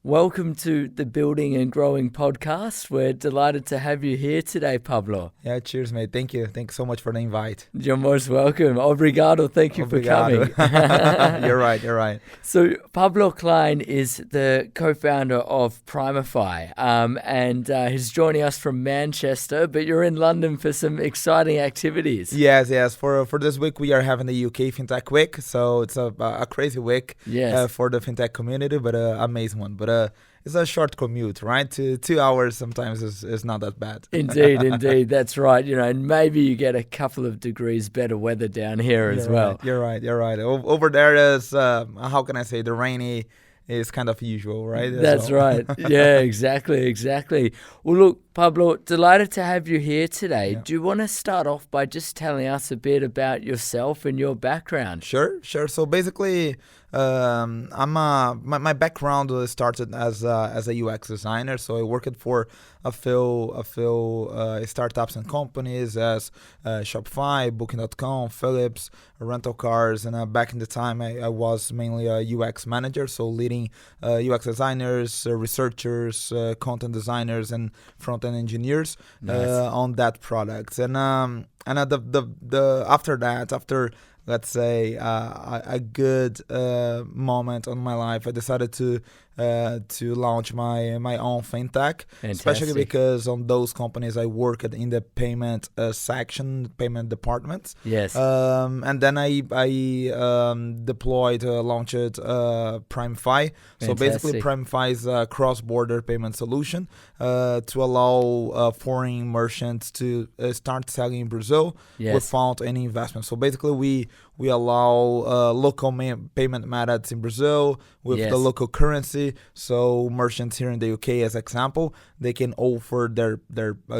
welcome to the Building and Growing podcast. We're delighted to have you here today, Pablo. Yeah, cheers, mate. Thank you. Thanks so much for the invite. You're most welcome. Obrigado. Thank you Obrigado. for coming. You're right. So Pablo Klein is the co-founder of Primefy, and he's joining us from Manchester, but you're in London for some exciting activities. Yes. For this week, we are having the UK FinTech Week, so it's a crazy week for the FinTech community, but an amazing one. But it's a short commute, right? 2 hours sometimes is not that bad. Indeed. That's right. And maybe you get a couple of degrees better weather down here as well. You're right. Over there is, how can I say, the rainy is kind of usual, right? That's right. Yeah, exactly. Well, look, Pablo, delighted to have you here today. Yeah. Do you want to start off by just telling us a bit about yourself and your background? Sure. So basically, my background started as a UX designer. So I worked for a few startups and companies as Shopify, Booking.com, Philips, rental cars, and back in the time I was mainly a UX manager, so leading UX designers, researchers, content designers, and front-end engineers on that product. And after let's say a good moment on my life, I decided to launch my own fintech. Fantastic. Especially because on those companies I worked in the payment section, payment departments. Yes. And then I launched Primefy. So basically, Primefy is a cross-border payment solution to allow foreign merchants to start selling in Brazil without any investment. So basically, we allow local payment methods in Brazil with the local currency. So merchants here in the UK, as example, they can offer their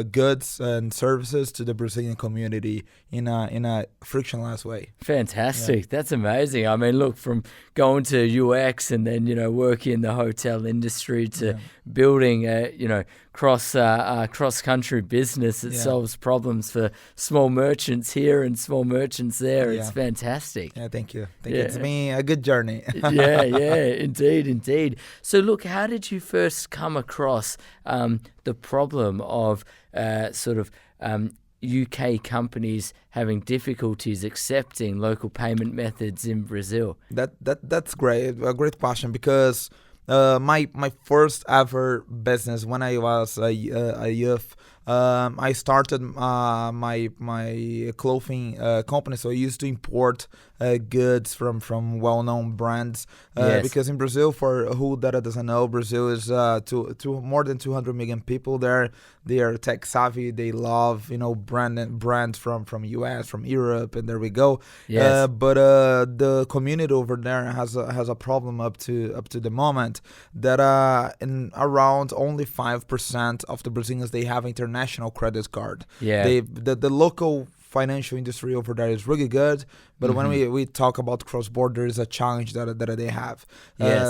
goods and services to the Brazilian community in a frictionless way. Fantastic. Yeah. That's amazing. I mean, look, from going to UX and then, working in the hotel industry to building a, cross-country business that solves problems for small merchants here and small merchants there. It's fantastic. Yeah, thank you. It's been a good journey. Yeah, indeed. So look, how did you first come across the problem of UK companies having difficulties accepting local payment methods in Brazil? That's great. A great question, because my first ever business when I was a youth, I started my clothing company. So I used to import goods from well-known brands because in Brazil, for who that doesn't know, Brazil is to more than 200 million people there. They are tech savvy. They love brands from US, from Europe, and there we go. Yes. But the community over there has a problem up to the moment that in around only 5% of the Brazilians, they have international credit card. Yeah. The local financial industry over there is really good, but when we talk about cross-border, is a challenge that they have.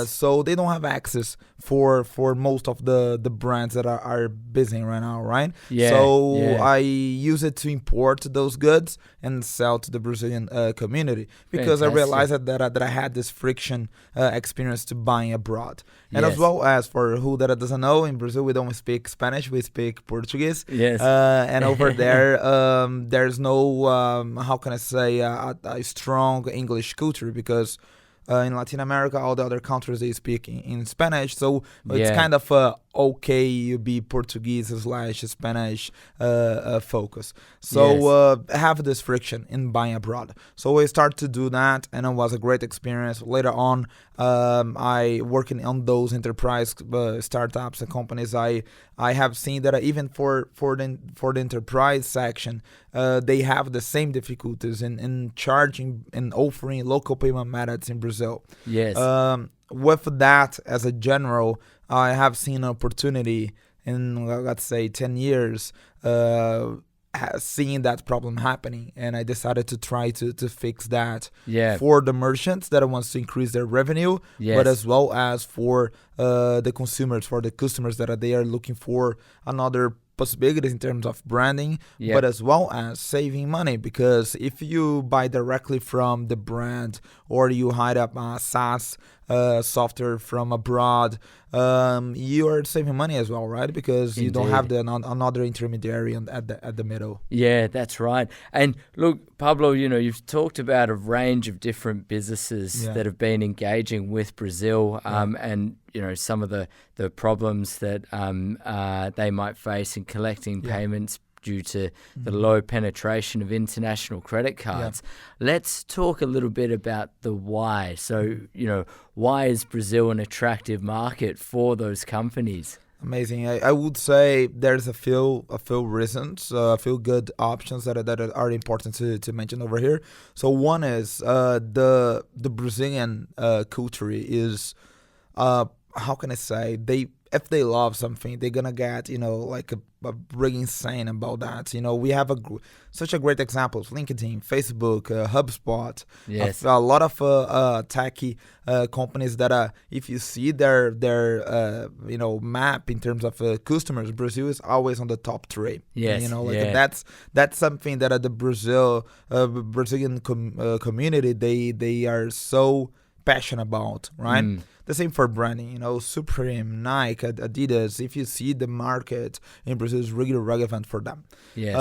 So they don't have access for most of the brands that are busy right now, right? I use it to import those goods and sell to the Brazilian community, because I realized that I had this friction experience to buying abroad. And as well as, for who that doesn't know, in Brazil we don't speak Spanish, we speak Portuguese. Yes. And over there, there's no, how can I say, a strong English culture, because in Latin America, all the other countries, they speak in Spanish. So it's kind of okay, you be Portuguese / Spanish focus. So have this friction in buying abroad. So I started to do that, and it was a great experience. Later on, I working on those enterprise startups and companies. I have seen that even for the enterprise section, they have the same difficulties in charging and offering local payment methods in Brazil. Yes. With that, as a general, I have seen an opportunity in, let's say, 10 years, seeing that problem happening, and I decided to try to fix that for the merchants that wants to increase their revenue, but as well as for the consumers, for the customers that they are looking for another possibilities in terms of branding, but as well as saving money, because if you buy directly from the brand or you hire up a SaaS software from abroad, you are saving money as well, right? Because you don't have another intermediary at the middle. Yeah, that's right. And look, Pablo, you've talked about a range of different businesses that have been engaging with Brazil, and some of the problems that they might face in collecting payments due to the low penetration of international credit cards. Let's talk a little bit about the why. So, why is Brazil an attractive market for those companies? Amazing. I would say there's a few reasons, a few good options that are important to mention over here. So one is the Brazilian culture is, how can I say, if they love something, they're gonna get like a really insane about that. We have such a great examples: LinkedIn, Facebook, HubSpot. Yes. A lot of techie companies that if you see their map in terms of customers, Brazil is always on the top 3. Yes. That's something that the Brazilian community they are so passionate about, right? The same for branding, Supreme, Nike, Adidas. If you see the market in Brazil is really relevant for them. Yes.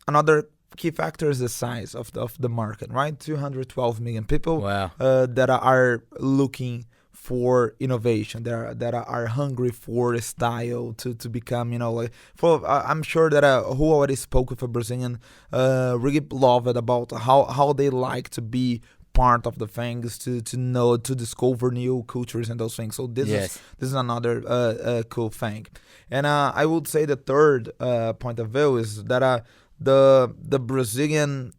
Another key factor is the size of the market, right? 212 million people. Wow. That are looking for innovation, that are hungry for style to become, I'm sure that who already spoke with a Brazilian really love it about how they like to be part of the things, to know, to discover new cultures and those things. So this is another cool thing. And I would say the third point of view is that the Brazilian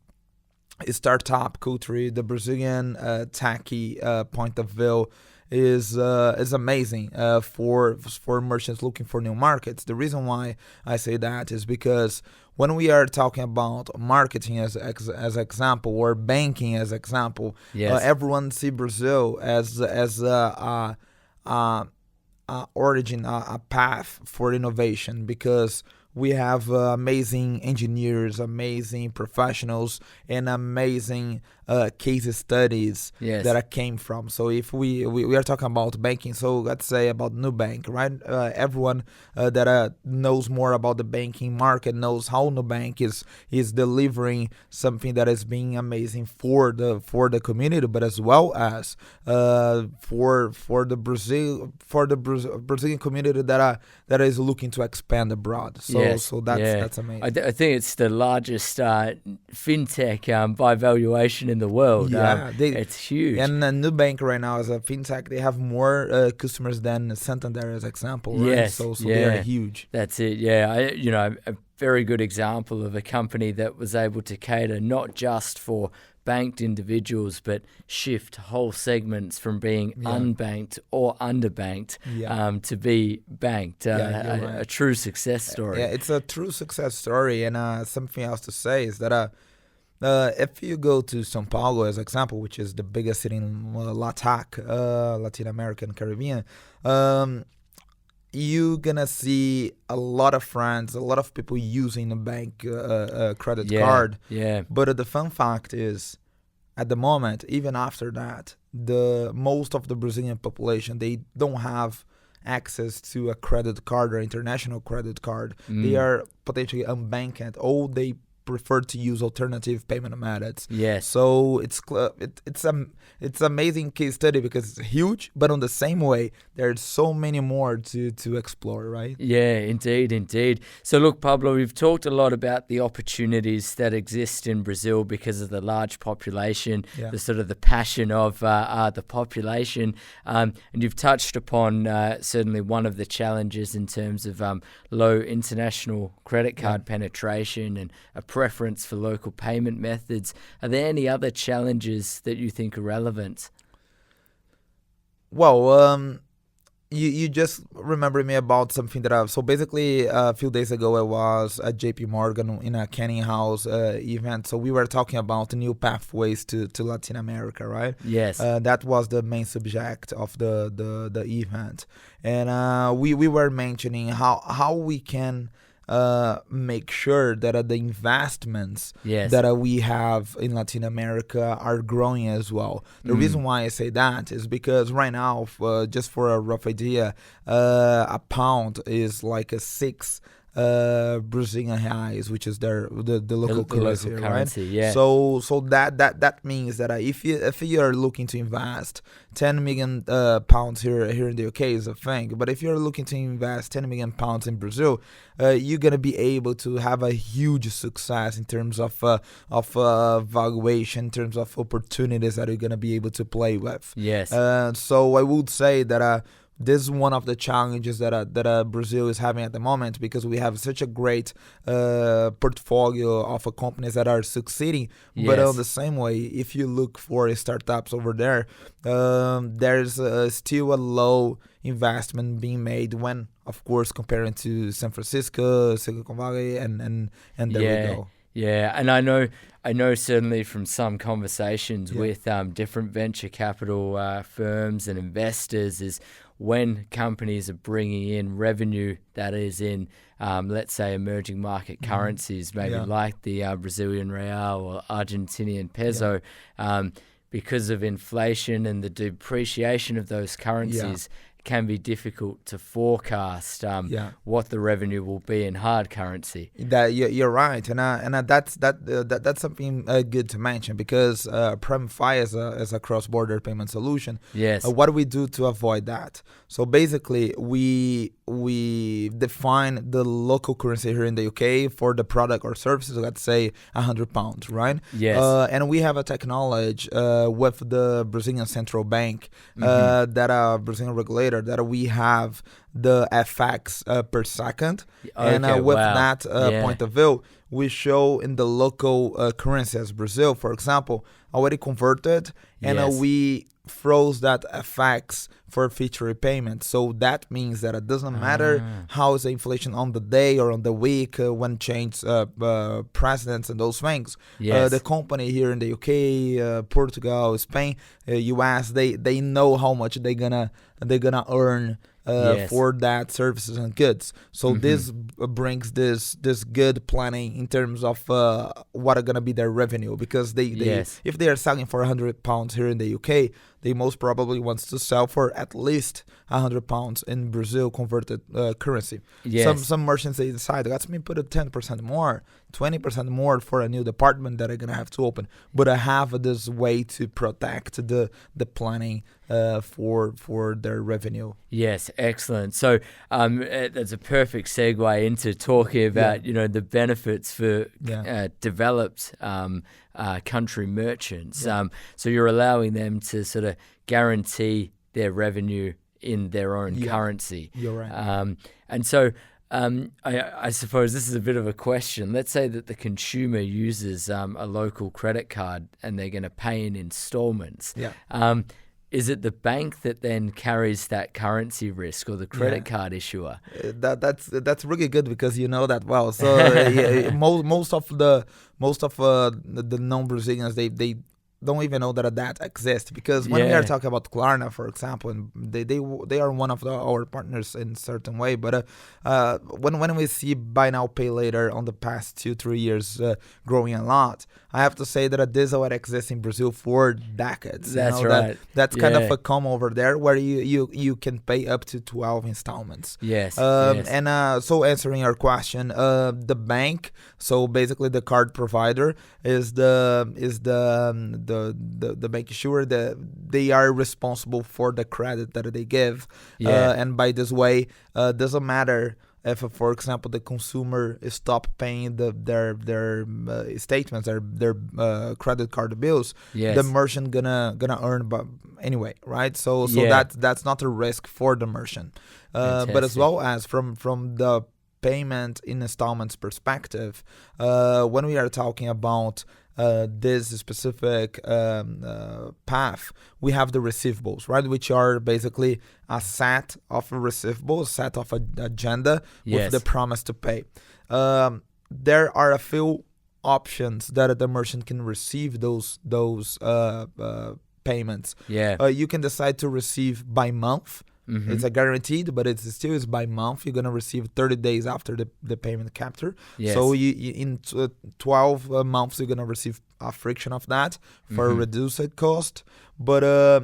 startup culture, the Brazilian techie point of view is amazing for merchants looking for new markets. The reason why I say that is because when we are talking about marketing as example, or banking as example, everyone see Brazil as a origin, a path for innovation, because we have amazing engineers, amazing professionals, and amazing case studies that came from. So if we are talking about banking, so let's say about Nubank, right? Everyone that knows more about the banking market knows how Nubank is delivering something that is being amazing for the community, but as well as for the Brazilian community that is looking to expand abroad. So that's amazing. I think it's the largest fintech by valuation in the world. It's huge. And Nubank right now as a fintech, they have more customers than Santander as example. Right? Yes. So they are huge. That's it. Yeah. A very good example of a company that was able to cater not just for banked individuals, but shift whole segments from being unbanked or underbanked to be banked. A true success story. Yeah, it's a true success story. And something else to say is that if you go to São Paulo as example, which is the biggest city in LATAC, Latin American Caribbean, you're gonna see a lot of friends, a lot of people using a bank credit card. Yeah. But the fun fact is, at the moment, even after that, the most of the Brazilian population, they don't have access to a credit card or international credit card. They are potentially unbanked, or they prefer to use alternative payment methods. Yes. So it's amazing case study because it's huge, but on the same way, there's so many more to explore, right? Yeah, indeed. So look, Pablo, we've talked a lot about the opportunities that exist in Brazil because of the large population, the sort of the passion of the population, and you've touched upon certainly one of the challenges in terms of low international credit card penetration and a preference for local payment methods. Are there any other challenges that you think are relevant? Well, you just remembered me about something that so basically a few days ago I was at JP Morgan in a Canning House event. So we were talking about new pathways to Latin America, right? Yes. That was the main subject of the event. And we were mentioning how we can make sure that the investments Yes. that we have in Latin America are growing as well. The reason why I say that is because right now, just for a rough idea, a pound is like a 6 Brazilian reais, which is the local currency, local right? currency, yeah. So that means that if you are looking to invest 10 million pounds here in the UK is a thing, but if you're looking to invest 10 million pounds in Brazil, you're gonna be able to have a huge success in terms of valuation, in terms of opportunities that you're gonna be able to play with. Yes. So I would say that. This is one of the challenges that Brazil is having at the moment, because we have such a great portfolio of companies that are succeeding. Yes. But on the same way, if you look for startups over there, there's still a low investment being made when, of course, comparing to San Francisco, Silicon Valley, and there we go. Yeah, and I know certainly from some conversations with different venture capital firms and investors is when companies are bringing in revenue that is in, let's say, emerging market currencies, maybe like the Brazilian real or Argentinian peso, because of inflation and the depreciation of those currencies, can be difficult to forecast what the revenue will be in hard currency. That you're right, and that's something good to mention, because Primefy is a cross-border payment solution. Yes. What do we do to avoid that? So basically, we define the local currency here in the UK for the product or services. Let's say £100, right? Yes. And we have a technology with the Brazilian Central Bank, that Brazilian regulator, that we have the FX per second, and with that point of view, we show in the local currency as Brazil, for example, already converted, and we froze that FX for future repayment. So that means that it doesn't matter how is the inflation on the day or on the week when change presidents and those things. The company here in the UK, Portugal, Spain, US, they know how much they're gonna earn for that services and goods. So this brings this good planning in terms of what are gonna be their revenue, because they if they are selling for £100 here in the UK, they most probably wants to sell for at least £100 in Brazil converted currency. Some merchants, they decide, let me put a 10% more, 20% more for a new department that I'm gonna have to open. But I have this way to protect the planning for their revenue. Yes, excellent. So that's a perfect segue into talking about the benefits for developed country merchants. So you're allowing them to sort of guarantee their revenue in their own currency. You're right. And so I suppose this is a bit of a question. Let's say that the consumer uses a local credit card and they're going to pay in installments. Is it the bank that then carries that currency risk, or the credit card issuer? That's really good, because you know that well. So most of the non-Brazilians, they don't even know that exists, because when we are talking about Klarna, for example, and they are one of our partners in a certain way, but when we see buy now pay later on the past 2-3 years growing a lot, I have to say that this already exists in Brazil for decades. That's right. That's kind of a come over there where you can pay up to 12 installments. Yes. And so answering your question, the bank, so basically the card provider is the bank issuer, that they are responsible for the credit that they give. And by this way, doesn't matter if, for example, the consumer stop paying their statements, their credit card bills, the merchant gonna earn anyway, right? So that's not a risk for the merchant. But as well as from the payment in installments perspective, when we are talking about this specific path, we have the receivables, right, which are basically a set of receivables, set of agenda with the promise to pay. There are a few options that the merchant can receive those payments. You can decide to receive by month, It's a guaranteed, but it's still is by month. You're gonna receive 30 days after the payment capture. Yes. So you in 12 months you're gonna receive a fraction of that for a reduced cost. But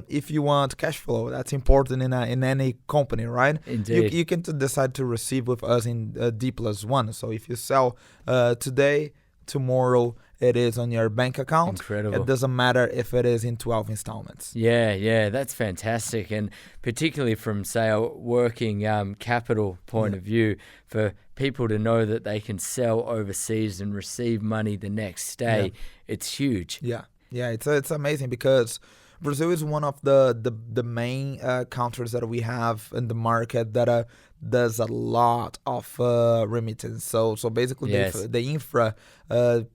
if you want cash flow, that's important in any company, right? Indeed. You can decide to receive with us in D+1. So if you sell today, tomorrow it is on your bank account. Incredible. It doesn't matter if it is in 12 installments. Yeah, that's fantastic. And particularly from, say, a working capital point of view, for people to know that they can sell overseas and receive money the next day, it's huge. Yeah, it's amazing because Brazil is one of the main countries that we have in the market that does a lot of remittance. So basically the infra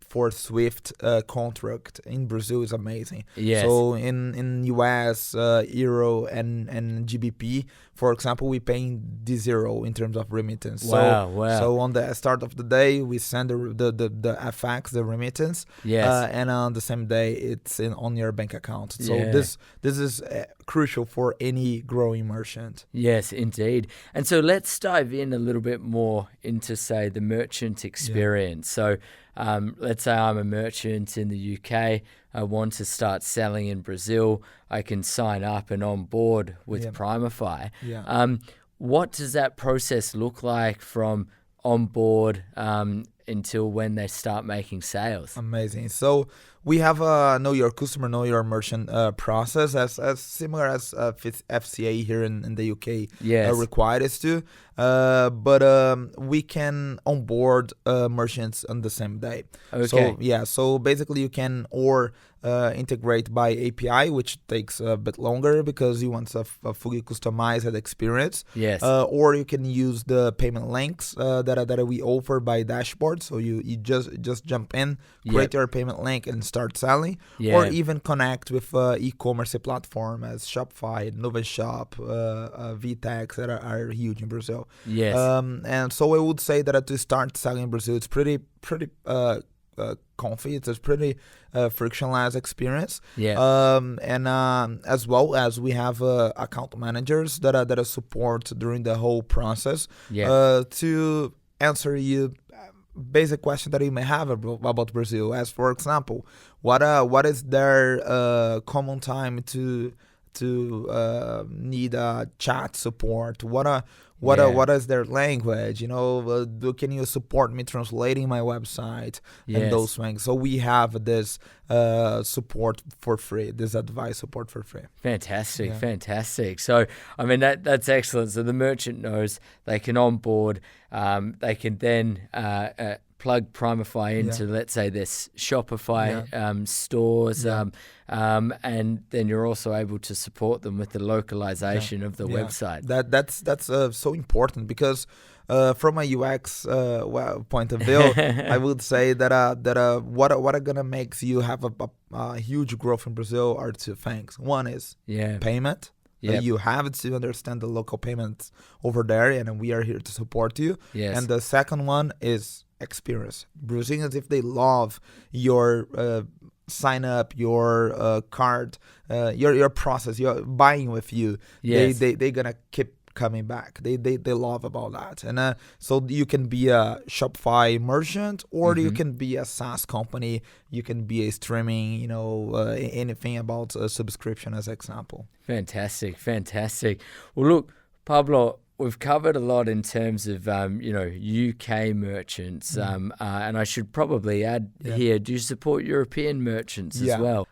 for SWIFT contract in Brazil is amazing. Yes. So in US, Euro and GBP, for example, we pay D0 in terms of remittance. Wow. So on the start of the day, we send the FX, the remittance. Yes. And on the same day, it's on your bank account. So this is crucial for any growing merchant. Yes, indeed. And so let's dive in a little bit more into, say, the merchant experience. So let's say I'm a merchant in the UK. I want to start selling in Brazil. I can sign up and onboard with Primefy. What does that process look like from onboard until when they start making sales? Amazing. So we have a know your customer, know your merchant process as similar as FCA here in the UK required us to. But we can onboard merchants on the same day. Okay. So basically you can integrate by API, which takes a bit longer because you want a fully customized experience. Yes. Or you can use the payment links that we offer by dashboard. So you just jump in, create your payment link and start selling. Or even connect with e-commerce platform as Shopify, Shop, VTEX that are huge in Brazil. Yes. And so I would say that to start selling in Brazil, it's pretty comfy. It's a pretty frictionless experience. And as well as we have account managers that support during the whole process to answer you basic question that you may have about Brazil. As for example, what is their common time to need chat support? What is their language? Can you support me translating my website and those things? So we have this support for free, this advice support for free. Fantastic. So, I mean, that's excellent. So the merchant knows they can onboard, they can then plug Primefy into, let's say, this Shopify stores, and then you're also able to support them with the localization of the website. That's so important because from a UX point of view, I would say that what are gonna make you have a huge growth in Brazil are two things. One is payment. You have to understand the local payments over there, and we are here to support you. And the second one is experience. Brazilians, if they love your sign up, your card, your process, your buying with you, they gonna keep coming back. They love about that. And so you can be a Shopify merchant, or you can be a SaaS company. You can be a streaming, anything about a subscription as example. Fantastic. Well, look, Pablo, we've covered a lot in terms of, UK merchants, and I should probably add here, do you support European merchants as well?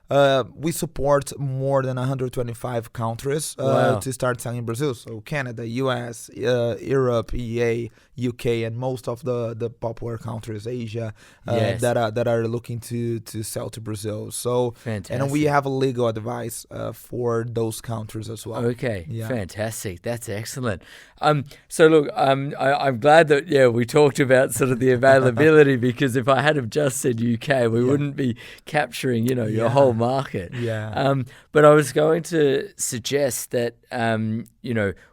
We support more than 125 countries to start selling in Brazil. So Canada, US, Europe, EA, UK, and most of the popular countries, Asia, that are looking to sell to Brazil. So fantastic. And we have a legal advice for those countries as well. Okay, fantastic. That's excellent. So look, I'm glad that we talked about sort of the availability because if I had have just said UK, we wouldn't be capturing your whole market. But I was going to suggest that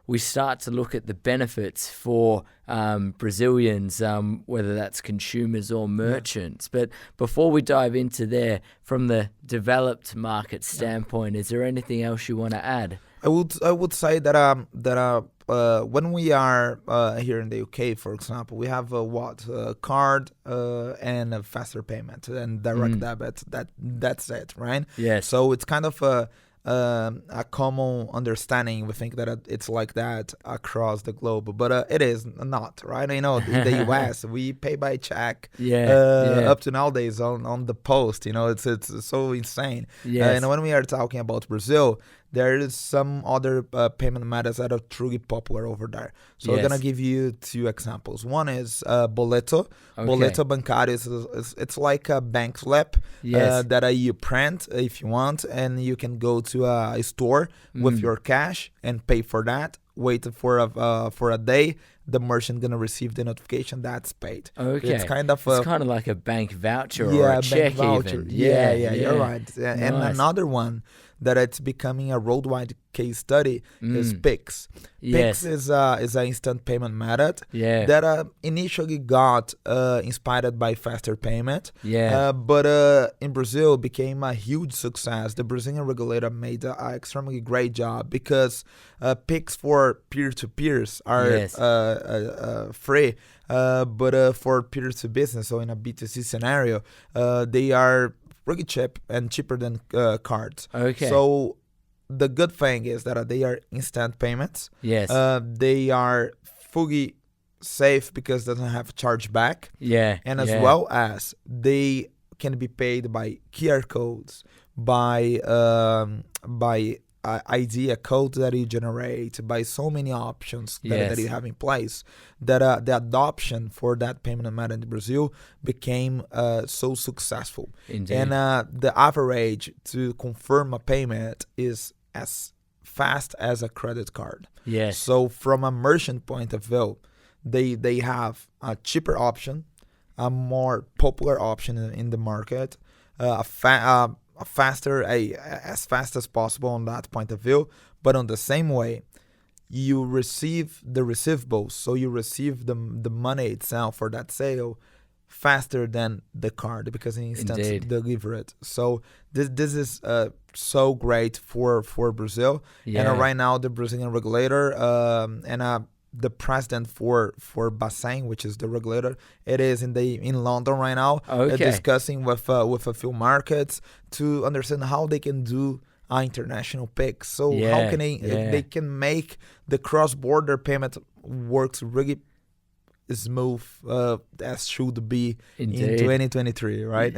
we start to look at the benefits for Brazilians, whether that's consumers or merchants. But before we dive into there, from the developed market standpoint, is there anything else you want to add? I would say that when we are here in the UK, for example, we have card and a faster payment and direct debit. That's it, right? Yes. So it's kind of a common understanding. We think that it's like that across the globe, but it is not, right? In the US, we pay by check. Up to nowadays on the post. It's so insane. Yes. And when we are talking about Brazil, there is some other payment methods that are truly popular over there. So I'm gonna give you 2 examples. One is boleto. Okay. Boleto bancário it's like a bank slip that you print if you want, and you can go to a store with your cash and pay for that. Wait for a day. The merchant gonna receive the notification that's paid. Okay. It's kind of like a bank voucher or a check voucher. even. Yeah, you're right. Nice. And another one that it's becoming a worldwide case study is Pix. Yes. Pix is an instant payment method that initially got inspired by faster payment. But in Brazil became a huge success. The Brazilian regulator made an extremely great job because Pix for peer-to-peers are free. But for peer-to-business, so in a B2C scenario, they are really cheap and cheaper than cards. Okay. So the good thing is that they are instant payments. Yes. They are fully safe because it doesn't have chargeback. And as well as they can be paid by QR codes, by idea code that you generate, by so many options that you have in place, that the adoption for that payment method in Brazil became so successful. Indeed. And the average to confirm a payment is as fast as a credit card. Yes. So from a merchant point of view, they have a cheaper option, a more popular option in the market, as fast as possible on that point of view. But on the same way, you receive the receivables, so you receive the money itself for that sale faster than the card because it instantly deliver it. So this is so great for Brazil. And right now the Brazilian regulator and the president for Bacen, which is the regulator, it is in London right now, discussing with a few markets to understand how they can do international Pix. So how can they can make the cross-border payment works really smooth as should be in 2023, right?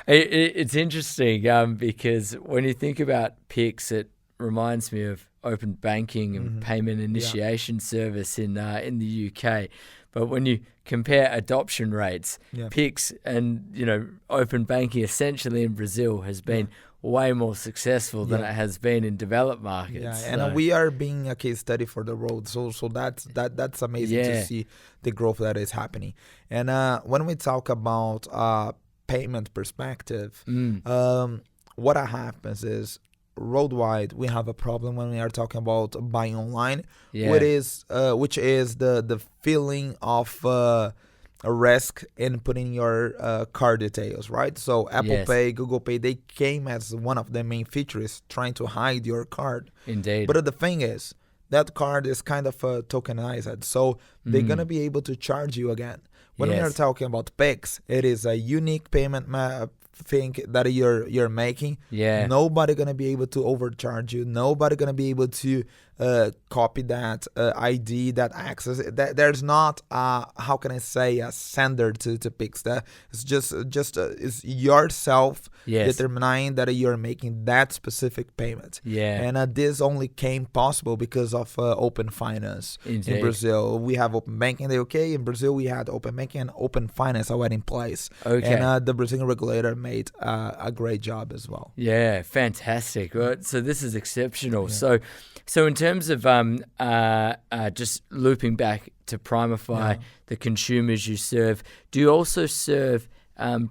It's interesting because when you think about Pix, it reminds me of open banking and payment initiation service in the UK. But when you compare adoption rates, Pix and open banking essentially in Brazil has been way more successful than it has been in developed markets. And we are being a case study for the road. So that's amazing to see the growth that is happening. And when we talk about payment perspective, what happens is worldwide we have a problem when we are talking about buying online, which is the feeling of a risk in putting your card details, right? So Apple Pay, Google Pay, they came as one of the main features trying to hide your card. Indeed. But the thing is, that card is kind of tokenized, so they're gonna be able to charge you again. When we are talking about Pix, it is a unique payment thing that you're making. Nobody gonna be able to overcharge you. Nobody gonna be able to copy that ID, that access. There's not how can I say a sender to Pix. That it's just it's yourself determining that you're making that specific payment. And this only came possible because of open finance. Indeed. In Brazil. We have open banking in the UK. In Brazil, we had open banking and open finance already in place. And the Brazilian regulator made a great job as well. Fantastic. Right? So this is exceptional. So in terms of just looping back to Primefy, the consumers you serve, do you also serve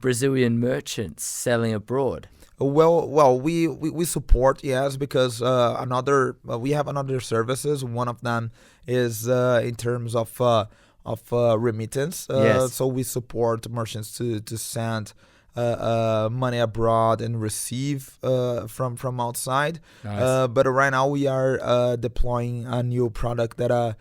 Brazilian merchants selling abroad? Well, we support, because we have another services. One of them is in terms of remittance. So we support merchants to send money abroad and receive from outside. Nice. But right now we are deploying a new product that are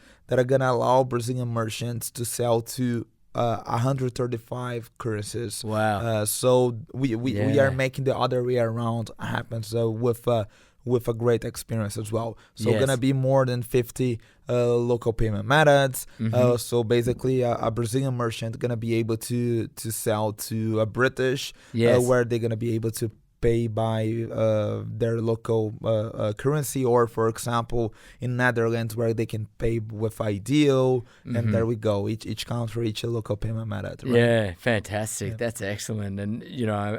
gonna allow Brazilian merchants to sell to 135 currencies. Wow. So we Yeah. are making the other way around happen. So with a great experience as well. So Yes. gonna be more than 50 local payment methods. So basically, a Brazilian merchant gonna be able to sell to a British, Yes. where they're gonna be able to pay by their local currency, or for example in Netherlands where they can pay with Ideal, and there we go. Each country, each local payment method. Right? Yeah, fantastic. Yeah. That's excellent. And,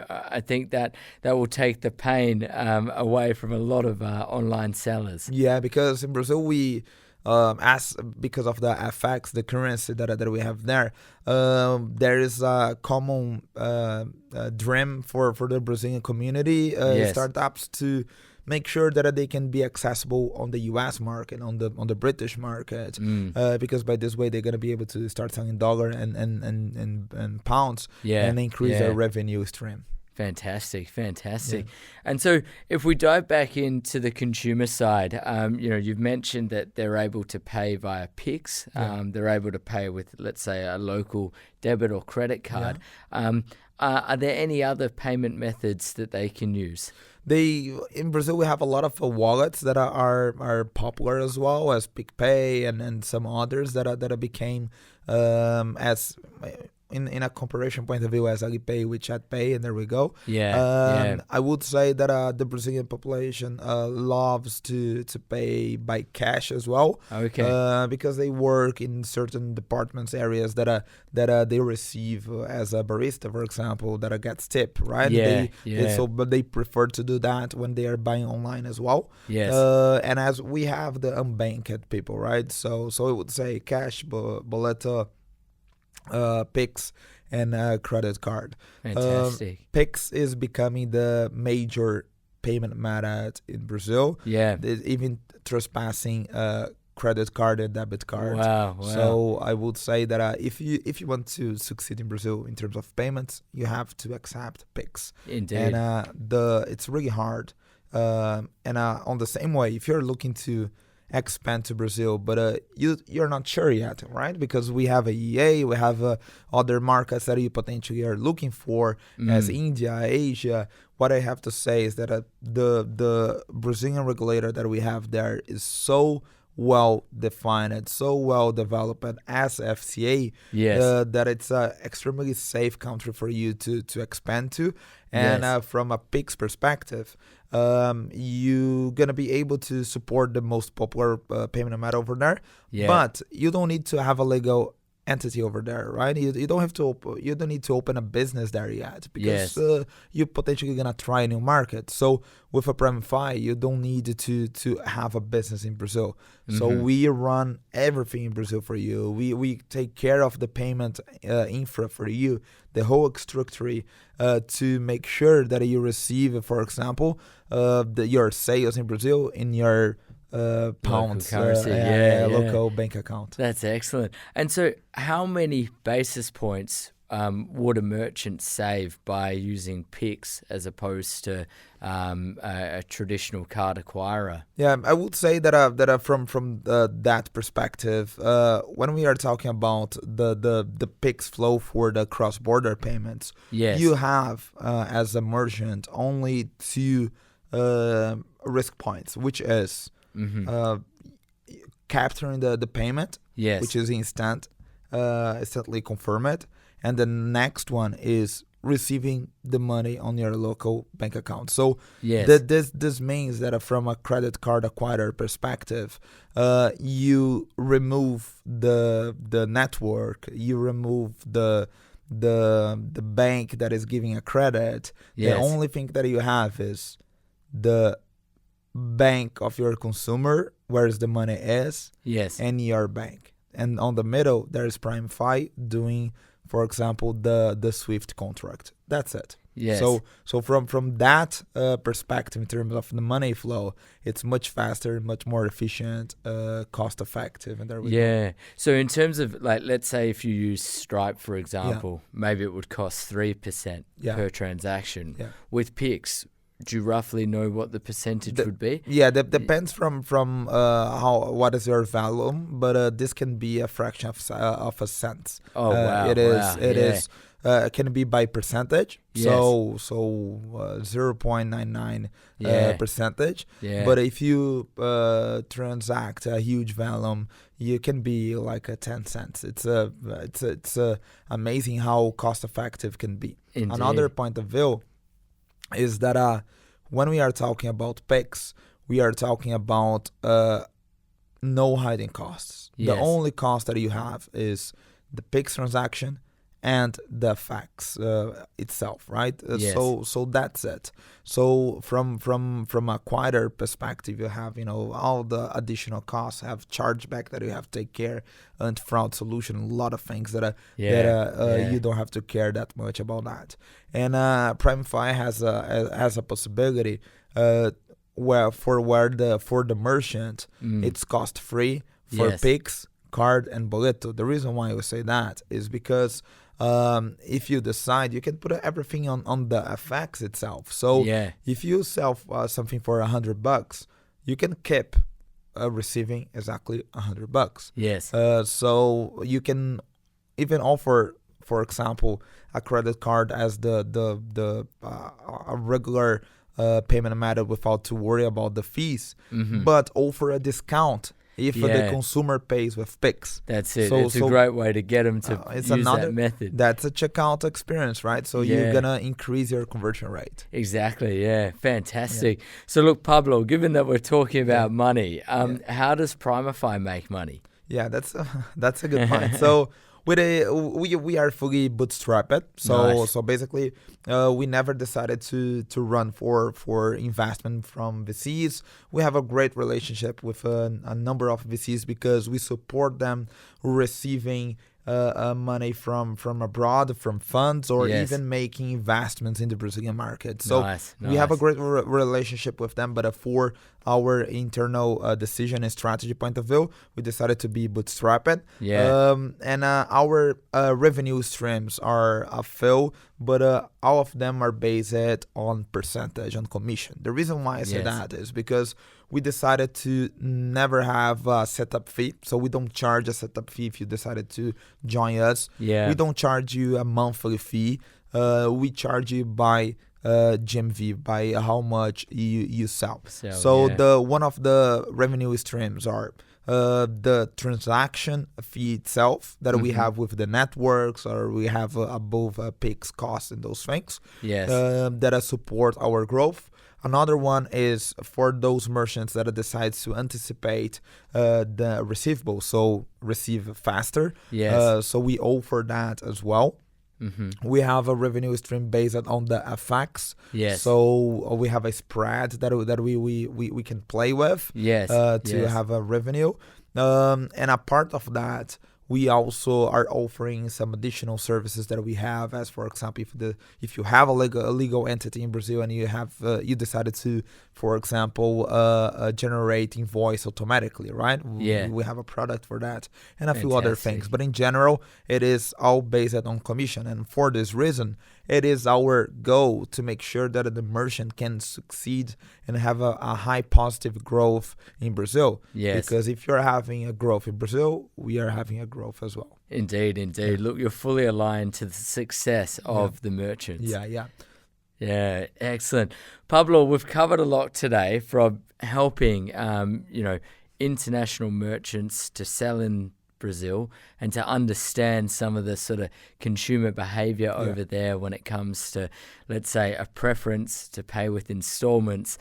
I think that will take the pain away from a lot of online sellers. Yeah, because in Brazil we as because of the FX, the currency that we have there, there is a common dream for the Brazilian community, Yes. startups, to make sure that they can be accessible on the U.S. market, on the British market, because by this way they're gonna be able to start selling dollar and pounds, Yeah. and increase Yeah. their revenue stream. Fantastic. Yeah. And so if we dive back into the consumer side, you've mentioned that they're able to pay via Pix. They're able to pay with, let's say, a local debit or credit card. Are there any other payment methods that they can use? In Brazil we have a lot of wallets that are popular as well as PicPay and some others that became as in a comparison point of view as Alipay, WeChat Pay, and there we go. Yeah. I would say that the Brazilian population loves to pay by cash as well. Okay. Because they work in certain departments, areas that they receive as a barista, for example, that gets tip, right? But they prefer to do that when they are buying online as well. Yes. And as we have the unbanked people, right? So I would say cash, boleto, Pix, and credit card. Fantastic. Pix is becoming the major payment method in Brazil. Yeah. It's even trespassing credit card and debit card. Wow. So I would say that if you want to succeed in Brazil in terms of payments, you have to accept Pix. Indeed. And it's really hard. And on the same way, if you're looking to expand to Brazil, but you're not sure yet, right? Because we have a EA, we have other markets that you potentially are looking for, as India, Asia. What I have to say is that the Brazilian regulator that we have there is so well defined, so well developed as FCA, that it's an extremely safe country for you to expand to. And from a Pix perspective, you're gonna be able to support the most popular payment method over there, but you don't need to have a legal entity over there, right? You don't have to you don't need to open a business there yet, because you're potentially gonna try a new market. So with a Primefy, you don't need to have a business in Brazil. So we run everything in Brazil for you. We take care of the payment infra for you, the whole structure, to make sure that you receive, for example, your sales in Brazil in your pounds, local bank account. That's excellent. And so how many basis points would a merchant save by using Pix as opposed to a traditional card acquirer? Yeah, I would say that from that perspective, when we are talking about the Pix flow for the cross-border payments, you have as a merchant only two risk points, which is capturing the payment, which is instantly confirmed, and the next one is receiving the money on your local bank account. So this means that from a credit card acquirer perspective, you remove the network, you remove the bank that is giving a credit. The only thing that you have is the bank of your consumer, where the money is, and your bank. And on the middle, there is Primefy doing, for example, the SWIFT contract. That's it. Yes. So from that perspective, in terms of the money flow, it's much faster, much more efficient, cost effective, and there we go. So in terms of, like, let's say if you use Stripe, for example, maybe it would cost 3% per transaction. With Pix, do you roughly know what the percentage would be? Yeah, that depends from what is your volume, but this can be a fraction of a cent. Oh wow! It is. It can be by percentage. So 0.99 percentage. But if you transact a huge volume, you can be like a 10 cents. It's amazing how cost effective can be. Indeed. Another point of view is that when we are talking about Pix, we are talking about no hiding costs. The only cost that you have is the Pix transaction and the fax itself, right? So that's it. So from a quieter perspective, you have all the additional costs, have chargeback that you have to take care, anti-fraud solution, a lot of things that you don't have to care that much about that. And Primefy has a possibility where for the merchant it's cost free for Pix, card, and boleto. The reason why I would say that is because if you decide, you can put everything on the FX itself. So if you sell something for $100, you can keep receiving exactly $100. Yes. So you can even offer, for example, a credit card as a regular payment method without to worry about the fees, but offer a discount if the consumer pays with Pix. That's it. It's a great way to get them to use that method. That's a checkout experience, right? So you're going to increase your conversion rate. Exactly, Fantastic. So look, Pablo, given that we're talking about money, how does Primefy make money? Yeah, that's a good point. So we are fully bootstrapped. So basically, we never decided to run for investment from VCs. We have a great relationship with a number of VCs because we support them receiving money from abroad, from funds, or even making investments in the Brazilian market. So we have a great relationship with them, but for our internal decision and strategy point of view, we decided to be bootstrapped. And our revenue streams are a few, but all of them are based on percentage, on commission. The reason why I say that is because we decided to never have a setup fee. So we don't charge a setup fee if you decided to join us. We don't charge you a monthly fee. We charge you by GMV, by how much you sell. So one of the revenue streams are the transaction fee itself that we have with the networks, or we have above Pix costs and those things that support our growth. Another one is for those merchants that decide to anticipate the receivable, so receive faster. So we offer that as well. We have a revenue stream based on the FX. So we have a spread that we can play with to have a revenue. And a part of that, we also are offering some additional services that we have, as for example, if you have a legal entity in Brazil and you decided to, for example, generate invoice automatically, right? We have a product for that and a few other things. But in general, it is all based on commission. And for this reason, it is our goal to make sure that the merchant can succeed and have a high positive growth in Brazil. Because if you're having a growth in Brazil, we are having a growth as well. Indeed. Look, you're fully aligned to the success of the merchants. Yeah, excellent. Pablo, we've covered a lot today, from helping international merchants to sell in Brazil and to understand some of the sort of consumer behavior over there when it comes to, let's say, a preference to pay with installments.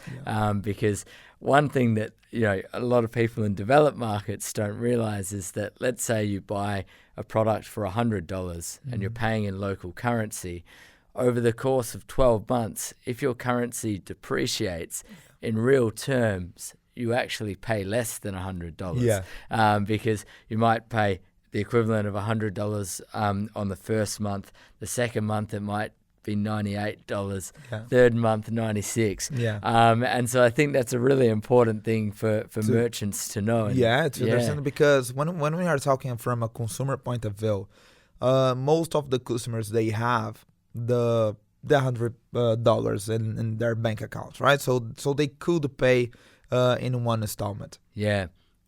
Because one thing that a lot of people in developed markets don't realize is that, let's say you buy a product for $100 and you're paying in local currency. Over the course of 12 months, if your currency depreciates in real terms, you actually pay less than $100 because you might pay the equivalent of $100 on the first month. The second month, it might be $98. Yeah. Third month, 96. Yeah. And so I think that's a really important thing for merchants to know. To understand, because when we are talking from a consumer point of view, most of the customers, they have the $100 in their bank accounts, right? So they could pay in one installment. Yeah.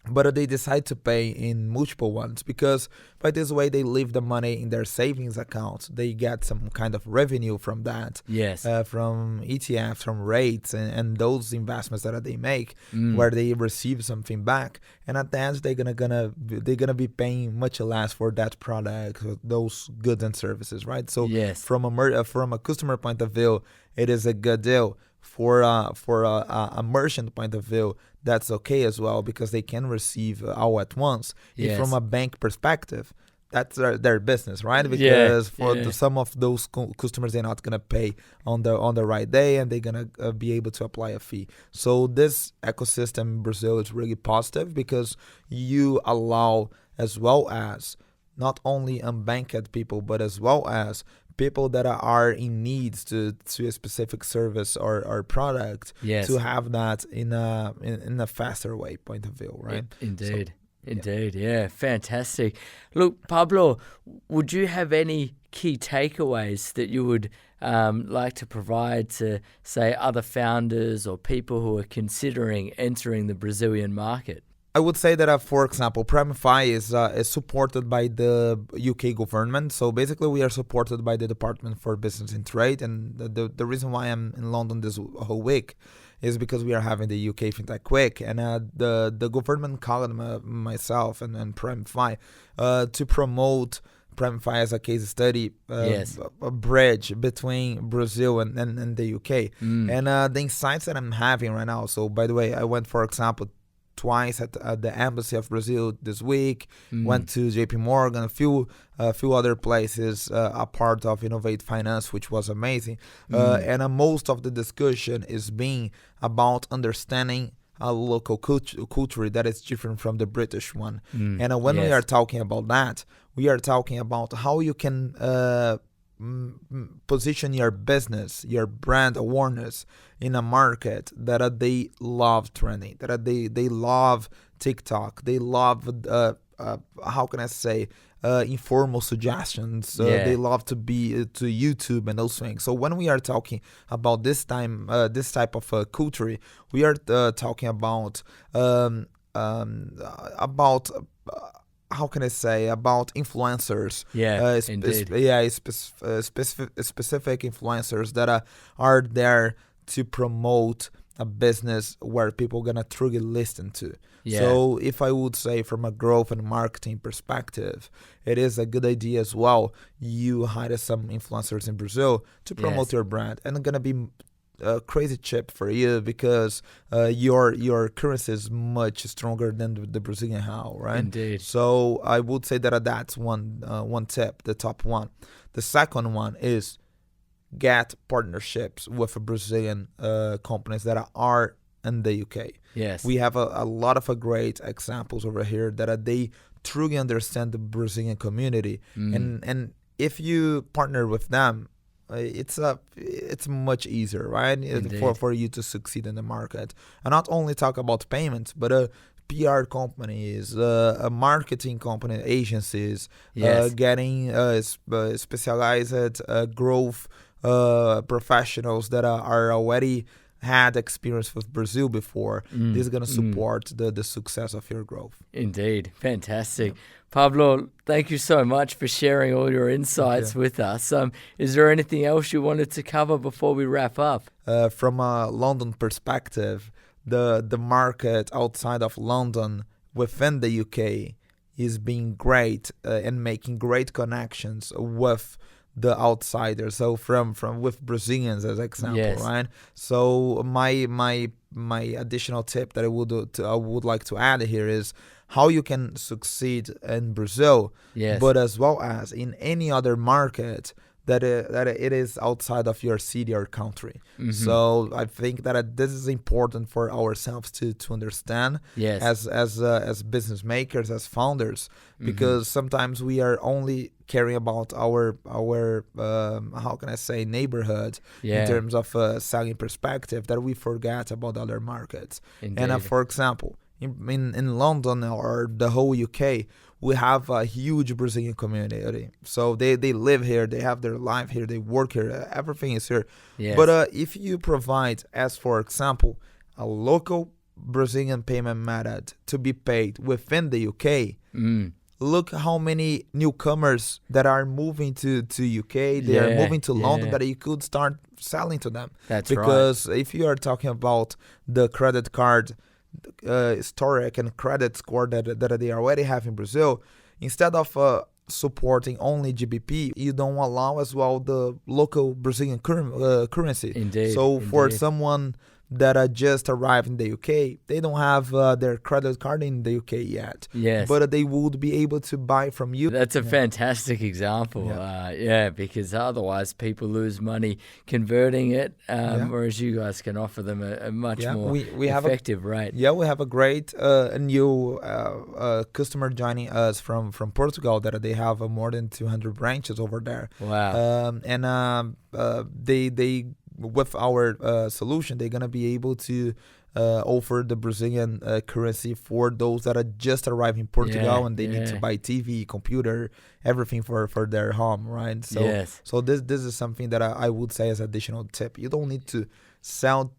But they decide to pay in multiple ones, because by this way they leave the money in their savings accounts. They get some kind of revenue from that. Yes. From ETFs, from rates, and those investments that they make, where they receive something back. And at the end, they're gonna be paying much less for that product, those goods and services, right? So yes. from a customer point of view, it is a good deal. For a merchant point of view, that's okay as well, because they can receive all at once. Yes. If from a bank perspective, that's their business, right? Because some of those customers, they're not gonna pay on the right day, and they're gonna be able to apply a fee. So this ecosystem in Brazil is really positive, because you allow, as well as not only unbanked people, but as well as people that are in need to a specific service or product, yes. to have that in a faster way point of view, right? Indeed. So, Indeed, yeah, fantastic. Look, Pablo, would you have any key takeaways that you would like to provide to, say, other founders or people who are considering entering the Brazilian market? I would say that, for example, Primefy is supported by the UK government. So basically, we are supported by the Department for Business and Trade. And the reason why I'm in London this whole week is because we are having the UK FinTech Week. And the government called myself and Primefy to promote Primefy as a case study, yes. a bridge between Brazil and the UK. And the insights that I'm having right now. So, by the way, I went, for example, twice at the Embassy of Brazil this week, went to JP Morgan, a few other places, a part of Innovate Finance, which was amazing. And most of the discussion is being about understanding a local culture that is different from the British one. And when we are talking about that, we are talking about how you can position your business, your brand awareness in a market that they love trending, that they love TikTok, they love how can I say, informal suggestions. They love to be to YouTube and those things. So when we are talking about this type of culture, we are talking about how can I say, about influencers? Specific influencers that are there to promote a business where people gonna truly listen to. So if I would say from a growth and marketing perspective, it is a good idea as well. You hire some influencers in Brazil to promote your brand, and it's gonna be crazy cheap for you, because your currency is much stronger than the Brazilian real, right? Indeed. So I would say that's one tip, the top one. The second one is get partnerships with Brazilian companies that are in the UK. Yes, we have a lot of great examples over here that they truly understand the Brazilian community, and if you partner with them, it's much easier, right? For you to succeed in the market. And not only talk about payments, but PR companies, marketing company agencies, getting specialized growth professionals that are already had experience with Brazil before. This is going to support the success of your growth. Indeed. Fantastic. Pablo, thank you so much for sharing all your insights with us. Is there anything else you wanted to cover before we wrap up? From a London perspective, the market outside of London within the UK is being great and making great connections with the outsiders. So from with Brazilians as example, right? So my additional tip that I would like to add here is how you can succeed in Brazil, but as well as in any other market. that it is outside of your city or country. So I think that this is important for ourselves to understand as business makers, as founders, because sometimes we are only caring about our how can I say, neighborhood in terms of selling perspective, that we forget about other markets. Indeed. And for example, in London or the whole UK, we have a huge Brazilian community. So they live here, they have their life here, they work here, everything is here. Yes. But if you provide, as for example, a local Brazilian payment method to be paid within the UK, look how many newcomers that are moving to UK, they are moving to London, that you could start selling to them. That's because if you are talking about the credit card historic and credit score that they already have in Brazil, instead of supporting only GBP, you don't allow as well the local Brazilian currency. Indeed. So for someone that just arrived in the UK, they don't have their credit card in the UK yet. Yes. But they would be able to buy from you. That's a fantastic example. Because otherwise people lose money converting it, whereas you guys can offer them a much more effective rate. Yeah, we have a great new customer joining us from Portugal, that they have more than 200 branches over there. Wow. They with our solution, they're going to be able to offer the Brazilian currency for those that are just arriving in Portugal and they need to buy TV, computer, everything for their home, right? So, so this is something that I would say as additional tip. You don't need to sell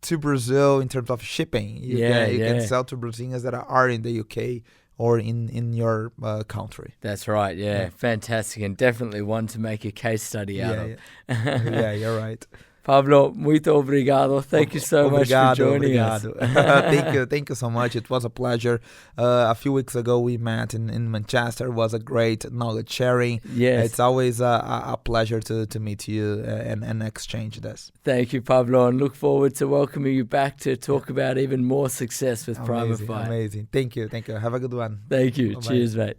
to Brazil in terms of shipping. You can sell to Brazilians that are in the UK or in your country. That's right, fantastic, and definitely one to make a case study out of. Yeah, you're right. Pablo, muito obrigado. Thank you so much for joining us. Thank you so much. It was a pleasure. A few weeks ago we met in Manchester. It was a great knowledge sharing. Yes. It's always a pleasure to meet you and exchange this. Thank you, Pablo, and look forward to welcoming you back to talk about even more success with Primefy. Amazing. Thank you. Have a good one. Thank you. Bye-bye. Cheers, mate.